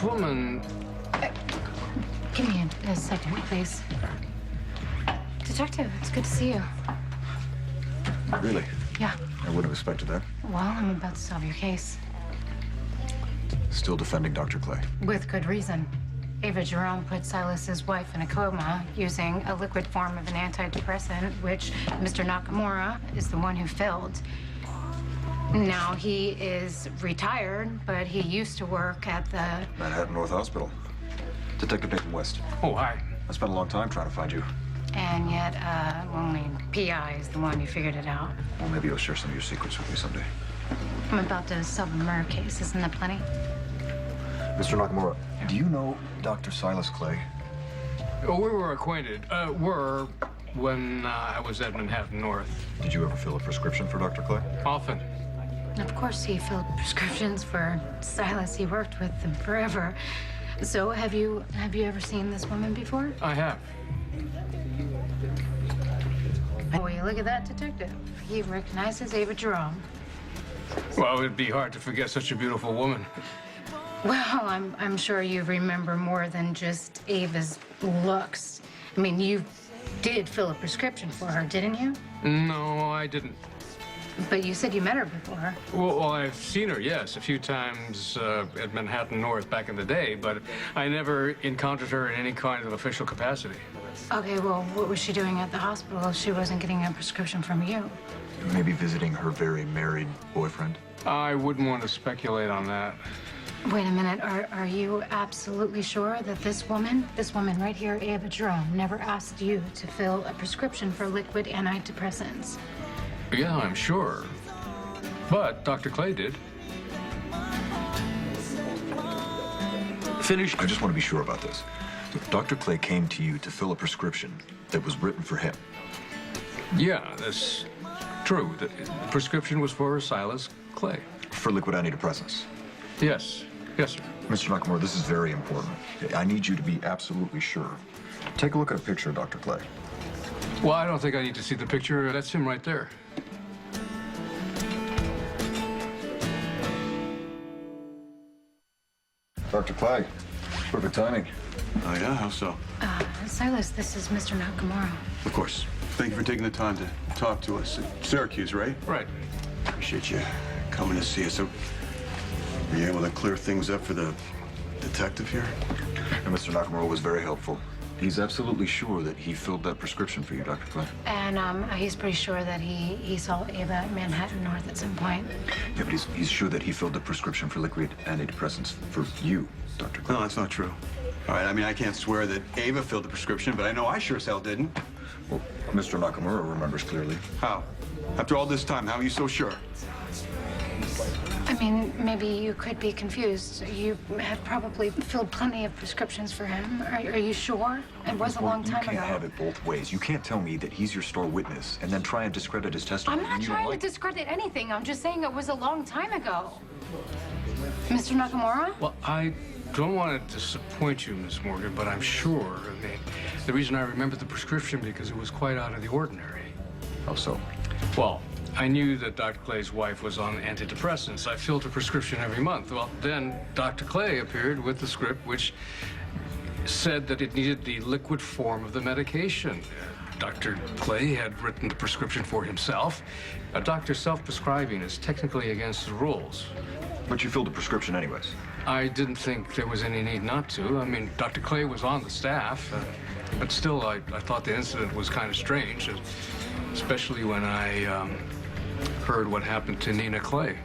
woman... Give me a second, please. Detective, it's good to see you. Really? Yeah. I wouldn't have expected that. Well, I'm about to solve your case. Still defending Dr. Clay. With good reason. Ava Jerome put Silas's wife in a coma using a liquid form of an antidepressant, which Mr. Nakamura is the one who filled. Now, he is retired, but he used to work at the... Manhattan North Hospital. Detective Nathan West. Oh, hi. I spent a long time trying to find you. And yet, only PI is the one who figured it out. Well, maybe you'll share some of your secrets with me someday. I'm about to solve a murder case. Isn't that plenty? Mr. Nakamura, do you know Dr. Silas Clay? Oh, we were acquainted. When I was at Manhattan North. Did you ever fill a prescription for Dr. Clay? Often. Of course, he filled prescriptions for Silas. He worked with them forever. So, have you ever seen this woman before? I have. Boy, look at that detective. He recognizes Ava Jerome. Well, it'd be hard to forget such a beautiful woman. Well, I'm sure you remember more than just Ava's looks. I mean, you did fill a prescription for her, didn't you? No, I didn't. But you said you met her before. Well, I've seen her, yes, a few times at Manhattan North back in the day, but I never encountered her in any kind of official capacity. Okay, well, what was she doing at the hospital if she wasn't getting a prescription from you? Maybe visiting her very married boyfriend? I wouldn't want to speculate on that. Wait a minute, are you absolutely sure that this woman right here, Ava Jerome, never asked you to fill a prescription for liquid antidepressants? Yeah, I'm sure. But Dr. Clay did. Finished? I just want to be sure about this. Dr. Clay came to you to fill a prescription that was written for him. Yeah, that's true. The prescription was for Silas Clay. For liquid antidepressants. Yes. Yes, sir. Mr. Nakamura, this is very important. I need you to be absolutely sure. Take a look at a picture of Dr. Clay. Well, I don't think I need to see the picture. That's him right there. Dr. Clay, perfect timing. Oh, yeah? How so? Silas, this is Mr. Nakamura. Of course. Thank you for taking the time to talk to us. Syracuse, right? Right. Appreciate you coming to see us. So, were you able to clear things up for the detective here? And Mr. Nakamura was very helpful. He's absolutely sure that he filled that prescription for you, Dr. Clay. And he's pretty sure that he saw Ava at Manhattan North at some point. Yeah, but he's sure that he filled the prescription for liquid antidepressants for you, Dr. Clay. No, that's not true. All right, I mean, I can't swear that Ava filled the prescription, but I know I sure as hell didn't. Well, Mr. Nakamura remembers clearly. How? After all this time, how are you so sure? I mean, maybe you could be confused. You have probably filled plenty of prescriptions for him. Are you sure? It was a long time ago. You can't have it both ways. You can't tell me that he's your star witness and then try and discredit his testimony. I'm not trying to discredit anything. I'm just saying it was a long time ago. Mr. Nakamura? Well, I don't want to disappoint you, Miss Morgan, but I'm sure. The reason I remember the prescription because it was quite out of the ordinary. How so? Well, I knew that Dr. Clay's wife was on antidepressants. I filled a prescription every month. Well, then Dr. Clay appeared with the script which said that it needed the liquid form of the medication. Dr. Clay had written the prescription for himself. A doctor self-prescribing is technically against the rules. But you filled a prescription anyways. I didn't think there was any need not to. I mean, Dr. Clay was on the staff, but still, I thought the incident was kind of strange, especially when I heard what happened to Nina Clay.